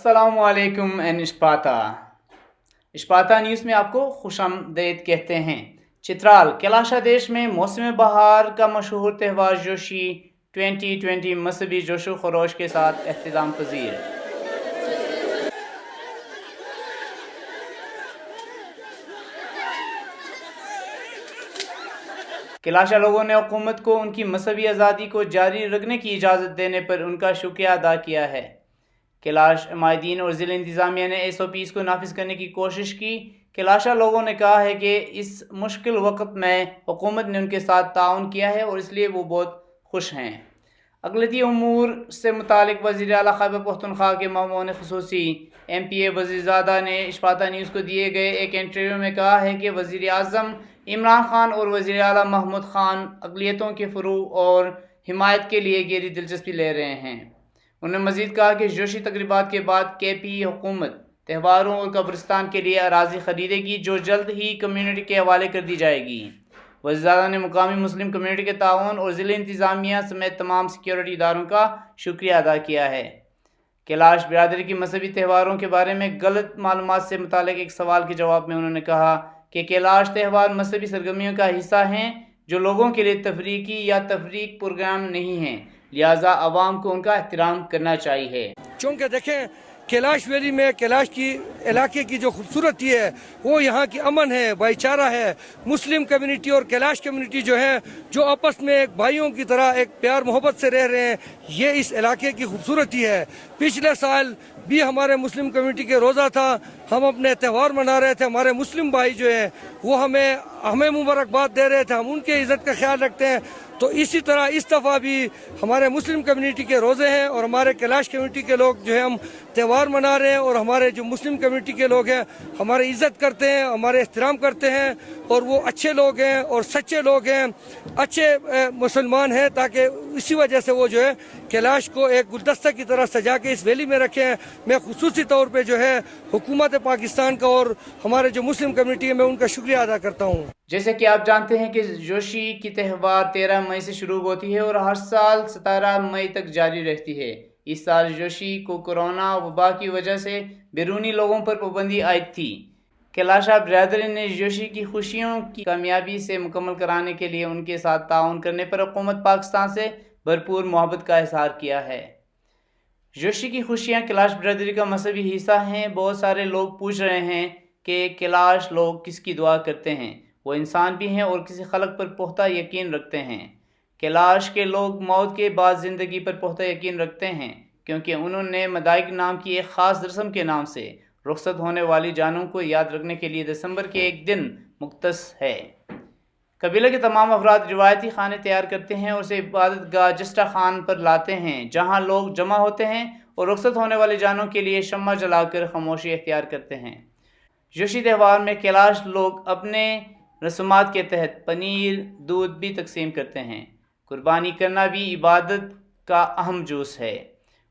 अस्सलामु अलैकुम N इश्पाता news में आपको खुशामदीद कहते हैं। चित्राल कैलाशा देश में मौसम बहार का मशहूर त्यौहार जोशी 2020 मजहबी जोशो खरोश के साथ एहतमाम पजीर। कैलाशा लोगों ने हुकूमत को उनकी मजहबी आज़ादी को जारी रखने की इजाज़त देने पर उनका शुक्रिया अदा किया है। कैलाश माहिदीन और ज़िला इंतज़ामिया ने SOPs को नाफिज करने की कोशिश की। कैलाशा लोगों ने कहा है कि इस मुश्किल वक्त में हुकूमत ने उनके साथ ताउन किया है और इसलिए वो बहुत खुश हैं। अक़लियती उमूर से मुतालिक वज़ीर आला खैबर पख्तूनख्वा के मामून ख़ुसूसी MPA वज़ीरज़ादा ने इश्पाता न्यूज़ को दिए गए एक इंटरव्यू में कहा है कि वज़ीर आज़म इमरान खान और वज़ीर आला महमूद खान अक़लियतों के फ़रोग़ और हिमायत के लिए गहरी दिलचस्पी ले रहे हैं। उन्होंने मज़ीद कहा कि जोशी तकरीबात के बाद KP हुकूमत त्योहारों और कब्रिस्तान के लिए अराज़ी ख़रीदेगी जो जल्द ही कम्यूनिटी के हवाले कर दी जाएगी। वज़ीरज़ादा ने मुकामी मुस्लिम कम्यूनिटी के ताउन और ज़िला इंतज़ामिया समेत तमाम सिक्योरिटी इदारों का शुक्रिया अदा किया है। कैलाश बिरादरी की मजहबी त्योहारों के बारे में गलत मालूमात से मुतालिक एक सवाल के जवाब में उन्होंने कहा कि कैलाश त्यौहार मजहबी सरगर्मियों का हिस्सा हैं जो लोगों के लिए तफरीकी या तफरीक प्रोग्राम नहीं हैं, लिहाजा आवाम को उनका एहतराम करना चाहिए। चूँकि देखें कैलाश वैली में कैलाश की इलाके की जो खूबसूरती है वो यहाँ की अमन है, भाईचारा है। मुस्लिम कम्युनिटी और कैलाश कम्युनिटी जो है जो आपस में एक भाइयों की तरह एक प्यार मोहब्बत से रह रहे हैं, ये इस इलाके की खूबसूरती है। पिछले साल भी हमारे मुस्लिम कम्युनिटी के रोज़ा था, हम अपने त्यौहार मना रहे थे। हमारे मुस्लिम भाई जो हैं वो हमें मुबारकबाद दे रहे थे, हम उनके इज़्ज़त का ख्याल रखते हैं। तो इसी तरह इस दफ़ा भी हमारे मुस्लिम कम्युनिटी के रोज़े हैं और हमारे कैलाश कम्युनिटी के लोग जो है हम त्यौहार मना रहे हैं और हमारे जो मुस्लिम कम्युनिटी के लोग हैं हमारी इज़्ज़त करते हैं, हमारे एहतराम करते हैं और वो अच्छे लोग हैं और सच्चे लोग हैं, अच्छे मुसलमान हैं, ताकि इसी वजह से वो जो है कैलाश को एक गुलदस्ता की तरह सजा के इस वैली में रखे हैं। मैं खुसूसी तौर पर जो है हुकूमत पाकिस्तान का और हमारे जो मुस्लिम कम्युनिटी है मैं उनका शुक्रिया अदा करता हूँ। जैसे कि आप जानते हैं कि जोशी की त्यौहार 13 मई से शुरू होती है और हर साल 17 मई तक जारी रहती है। इस साल जोशी को कोरोना वबा की वजह से बैरूनी लोगों पर पाबंदी आयद थी। कैलाशा बिरादरी ने जोशी की खुशियों की कामयाबी से मुकम्मल कराने के लिए उनके साथ ताउन करने पर हुकूमत पाकिस्तान से भरपूर मोहब्बत का इज़हार किया है। जोशी की खुशियाँ कैलाश बिरादरी का मजहबी हिस्सा हैं। बहुत सारे लोग पूछ रहे हैं कि कैलाश लोग किसकी दुआ करते हैं। वो इंसान भी हैं और किसी खलक पर पुख्ता यकीन रखते हैं। कैलाश के लोग मौत के बाद ज़िंदगी पर पुख्ता यकीन रखते हैं क्योंकि उन्होंने मदाइक नाम की एक ख़ास रस्म के नाम से रुखसत होने वाली जानों को याद रखने के लिए दिसंबर के एक दिन मुख्तस है। कबीले के तमाम अफराद रिवायती खाने तैयार करते हैं और उसे इबादत गाह जस्टा खान पर लाते हैं जहाँ लोग जमा होते हैं और रुखसत होने वाली जानों के लिए शम्मा जलाकर खामोशी इख्तियार करते हैं। जोशी त्यौहार में कैलाश लोग अपने रस्मात के तहत पनीर दूध भी तकसीम करते हैं। कुर्बानी करना भी इबादत का अहम जुज़ है।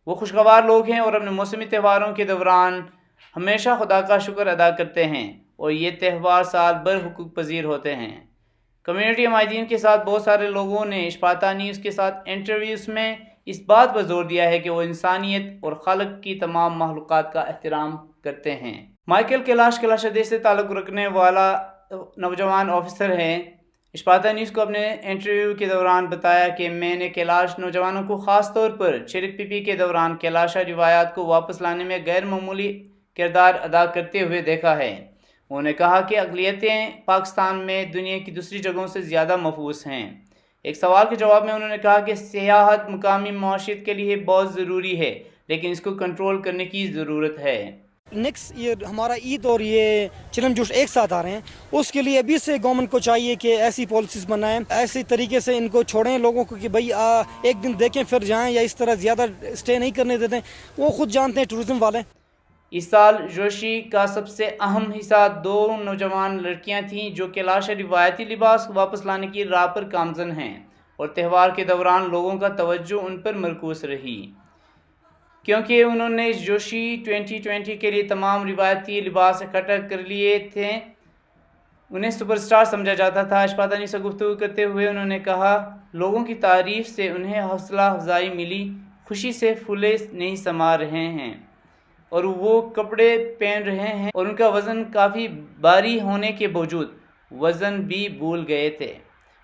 वो खुशगवार लोग हैं और अपने मौसमी त्योहारों के दौरान हमेशा खुदा का शुक्र अदा करते हैं और ये त्यौहार साल भर हुकूक पजीर होते हैं। कम्यूनिटी माहिदीन के साथ बहुत सारे लोगों ने इश्पाता न्यूज़ के साथ इंटरव्यूज़ में इस बात पर जोर दिया है कि वो इंसानियत और खलक की तमाम मखलूक़ात का एहतराम करते हैं। माइकल कैलाश कैलाशा देश से ताल्लुक़ रखने वाला नौजवान ऑफिसर हैं। इश्पाता न्यूज़ को अपने इंटरव्यू के दौरान बताया कि मैंने कैलाश नौजवानों को ख़ास तौर पर शिरक पीपी के दौरान कैलाशा रिवायात को वापस लाने में गैर मामूली किरदार अदा करते हुए देखा है। उन्होंने कहा कि अक़लियतें पाकिस्तान में दुनिया की दूसरी जगहों से ज़्यादा महफूज हैं। एक सवाल के जवाब में उन्होंने कहा कि सियाहत मुकामी माशियत के लिए बहुत ज़रूरी है लेकिन इसको कंट्रोल करने की ज़रूरत है। नेक्स्ट ईयर हमारा ईद और ये चिलम जोश एक साथ आ रहे हैं, उसके लिए अभी से गवर्नमेंट को चाहिए कि ऐसी पॉलिसीज़ बनाएं, ऐसे तरीके से इनको छोड़ें लोगों को कि भाई एक दिन देखें फिर जाएं, या इस तरह ज़्यादा स्टे नहीं करने देते। वो खुद जानते हैं टूरिज़म वाले। इस साल जोशी का सबसे अहम हिस्सा 2 नौजवान लड़कियां थीं जो कैलाशा रिवायती लिबास वापस लाने की राह पर कामज़न हैं और त्यौहार के दौरान लोगों का तवज्जो उन पर मरकूज़ रही क्योंकि उन्होंने जोशी 2020 के लिए तमाम रिवायती लिबास इकट्ठा कर लिए थे। उन्हें सुपरस्टार समझा जाता था। इश्पाता न्यूज़ से गुफ्तगू करते हुए उन्होंने कहा, लोगों की तारीफ़ से उन्हें हौसला अफजाई मिली, खुशी से फूले नहीं समा रहे हैं। اور وہ کپڑے پہن رہے ہیں اور ان کا وزن کافی بھاری ہونے کے باوجود وزن بھی بھول گئے تھے۔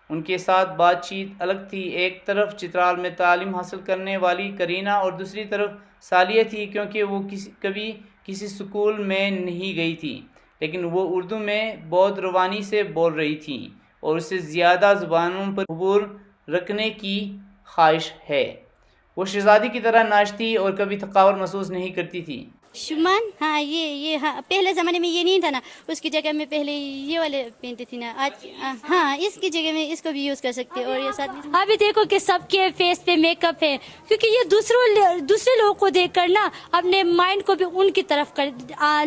ان کے ساتھ بات چیت الگ تھی۔ ایک طرف چترال میں تعلیم حاصل کرنے والی کرینہ اور دوسری طرف ثالیہ تھی، کیونکہ وہ کبھی کسی اسکول میں نہیں گئی تھی، لیکن وہ اردو میں بہت روانی سے بول رہی تھی اور اسے زیادہ زبانوں پر عبور رکھنے کی خواہش ہے۔ وہ شہزادی کی طرح ناچتی اور کبھی تھکاوٹ محسوس نہیں کرتی تھی۔ شمان، ہاں یہ ہاں پہلے زمانے میں یہ نہیں تھا نا، اس کی جگہ میں پہلے یہ والے پہنتی تھی نا، آج ہاں اس کی جگہ میں اس کو بھی یوز کر سکتے اور یہ ساتھ ابھی دیکھو کہ سب کے فیس پہ میک اپ ہے، کیونکہ یہ دوسرے لوگوں کو دیکھ کر نا اپنے مائنڈ کو بھی ان کی طرف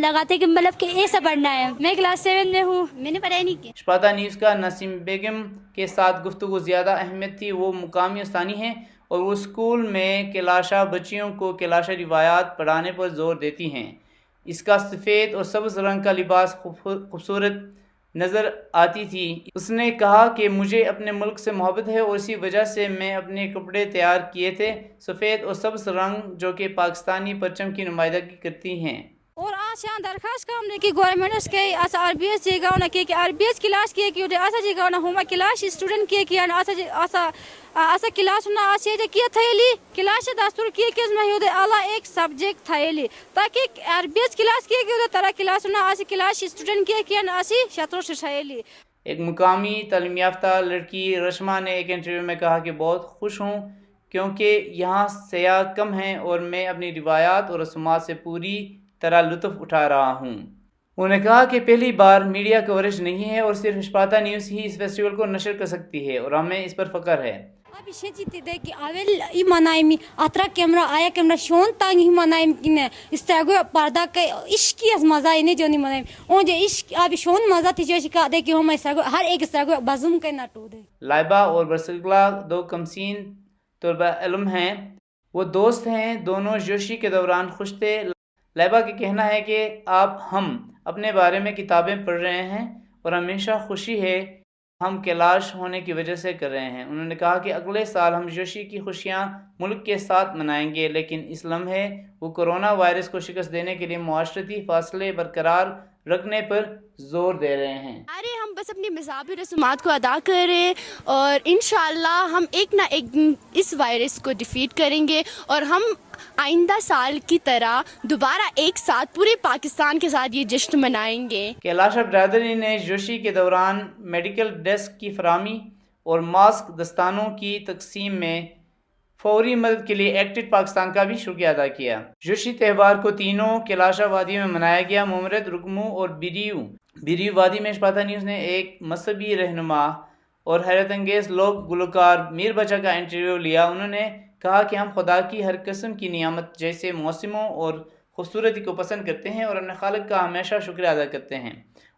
لگاتے کہ مطلب کہ ایسا بڑھنا ہے۔ میں کلاس 7 میں ہوں، میں نے پڑھائی نہیں کی۔ اشپاتا نیوز کا نسیم بیگم کے ساتھ گفتگو زیادہ اہمیت تھی۔ وہ مقامی استانی ہیں اور وہ اسکول میں کلاشا بچیوں کو کلاشا روایات پڑھانے پر زور دیتی ہیں۔ اس کا سفید اور سبز رنگ کا لباس خوبصورت نظر آتی تھی۔ اس نے کہا کہ مجھے اپنے ملک سے محبت ہے اور اسی وجہ سے میں اپنے کپڑے تیار کیے تھے، سفید اور سبز رنگ جو کہ پاکستانی پرچم کی نمائندگی کرتی ہیں۔ اور آج یہاں درخواست کام نے کی گورنمنٹ کے ایسا آر بی ایس جی گاؤں نے کہ آر بی ایس کلاس کیے کہ ایسا جی گاؤں ہوما کلاس اسٹوڈنٹ کیے کہ ایسا کلاس ہونا آج یہ کیا تھیلی کلاس دستور کیے کہ اس میں ہوتے اعلیٰ ایک سبجیکٹ تھیلی تاکہ آر بی ایس کلاس کیے کہ طرح کلاس ہونا آج کلاس اسٹوڈنٹ کیے کہ آسی شطروں سے تھیلی۔ ایک مقامی تعلیم یافتہ لڑکی رشما نے ایک انٹرویو میں کہا کہ بہت خوش ہوں کیونکہ یہاں سیاح کم ہیں اور میں اپنی روایات اور رسومات سے پوری طرح لطف اٹھا رہا ہوں۔ انہوں نے کہا کہ پہلی بار میڈیا کوریج نہیں ہے اور صرف اشپاتا نیوز ہی اس فیسٹیول کو نشر کر سکتی ہے اور ہمیں اس پر فخر ہے۔ ابھی شجیتی دے کہ اول ای منائمی اترا کیمرہ آیا کیمرہ شون تانگ ہی منائم کنے استاگو پردہ کے عشقی از مزہ نہیں جو نہیں منائم اون جو عشق ابھی شون مزہ تھی جو شکا دے کہ ہم استاگو ہر ایک استاگو بازوم کے نٹو دے۔ لائبہ اور برسگلا دو کمسین طلبہ علم ہیں، وہ دوست ہیں، دونوں جوشی کے دوران خوش تھے۔ لائبہ کا کہنا ہے کہ ہم اپنے بارے میں کتابیں پڑھ رہے ہیں اور ہمیشہ خوشی ہے ہم کیلاش ہونے کی وجہ سے کر رہے ہیں۔ انہوں نے کہا کہ اگلے سال ہم جوشی کی خوشیاں ملک کے ساتھ منائیں گے، لیکن اس لمحے وہ کورونا وائرس کو شکست دینے کے لیے معاشرتی فاصلے برقرار رکھنے پر زور دے رہے ہیں۔ ارے ہم بس اپنی مذہبی رسومات کو ادا کر رہے ہیں اور انشاءاللہ ہم ایک نہ ایک دن اس وائرس کو ڈیفیٹ کریں گے اور ہم آئندہ سال کی طرح دوبارہ ایک ساتھ پورے پاکستان کے ساتھ یہ جشن منائیں گے۔ کیلاشا برادری نے جوشی کے دوران میڈیکل ڈیسک کی فراہمی اور ماسک دستانوں کی تقسیم میں فوری مدد کے لیے ایکٹڈ پاکستان کا بھی شکریہ ادا کیا۔ جوشی تہوار کو تینوں کیلاشا وادی میں منایا گیا۔ ممرد، رکمو اور بیریو وادی میں اشپاتا نیوز نے ایک مذہبی رہنما اور حیرت انگیز لوک گلوکار میر بچا کا انٹرویو لیا۔ انہوں نے کہا کہ ہم خدا کی ہر قسم کی نعمت جیسے موسموں اور خوبصورتی کو پسند کرتے ہیں اور اپنے خالق کا ہمیشہ شکریہ ادا کرتے ہیں۔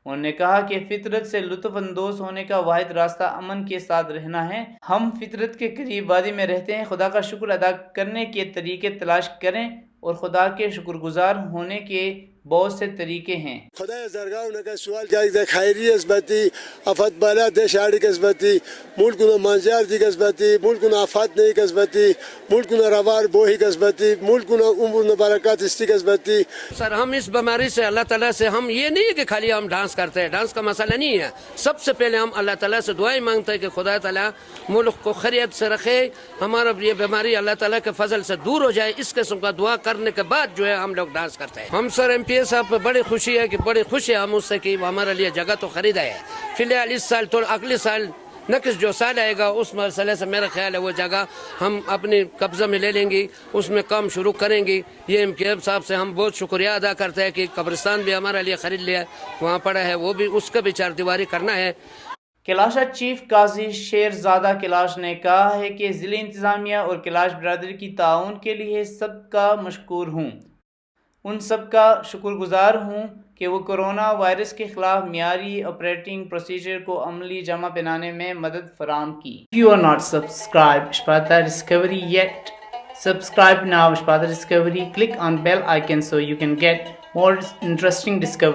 انہوں نے کہا کہ فطرت سے لطف اندوز ہونے کا واحد راستہ امن کے ساتھ رہنا ہے۔ ہم فطرت کے قریب وادی میں رہتے ہیں، خدا کا شکر ادا کرنے کے طریقے تلاش کریں اور خدا کے شکر گزار ہونے کے بہت سے طریقے ہیں۔ خدا درگاہ کا سوال جاری دے خیری قسمتی افت بالا دے شاڑی قسمتی ملک نہ منظر دی قسمتی ملک نہ افت نہیں قسمتی ملک نہ روار بوہی قسمتی ملک نہ عمر نہ برکات استی قسمتی۔ سر ہم اس بیماری سے اللہ تعالیٰ سے ہم یہ نہیں کہ خالی ہم ڈانس کرتے ہیں، ڈانس کا مسئلہ نہیں ہے۔ سب سے پہلے ہم اللہ تعالیٰ سے دعائیں مانگتے ہیں کہ خدا تعالیٰ ملک کو خیریت سے رکھے، ہمارا یہ بیماری اللہ تعالیٰ کے فضل سے دور ہو جائے۔ اس قسم کا دعا کرنے کے بعد جو ہے ہم لوگ ڈانس کرتے ہیں۔ ہم سر MP صاحب پہ بڑی خوشی ہے کہ بڑی خوش ہے ہم اس سے کہ ہمارے لیے جگہ تو خریدا ہے۔ فی الحال اس سال تو اگلے سال نیکسٹ جو سال آئے گا اس مسئلے سے میرا خیال ہے وہ جگہ ہم اپنی قبضہ میں لے لیں گی، اس میں کام شروع کریں گی۔ یہ MP صاحب سے ہم بہت شکریہ ادا کرتے ہیں کہ قبرستان بھی ہمارے لیے خرید لیا، وہاں پڑا ہے، وہ بھی اس کا بھی چار دیواری کرنا ہے۔ کیلاشا چیف قاضی شیرزادہ کیلاش نے کہا ہے کہ ضلعی انتظامیہ اور کیلاش برادری کی تعاون کے لیے سب کا مشکور ہوں، ان سب کا شکر گزار ہوں کہ وہ کورونا وائرس کے خلاف معیاری آپریٹنگ پروسیجر کو عملی جامہ پہنانے میں مدد فراہم کی۔ If you are not subscribed Ishpata Discovery yet, subscribe now Ishpata Discovery. Click on bell icon so you can get more interesting discovery.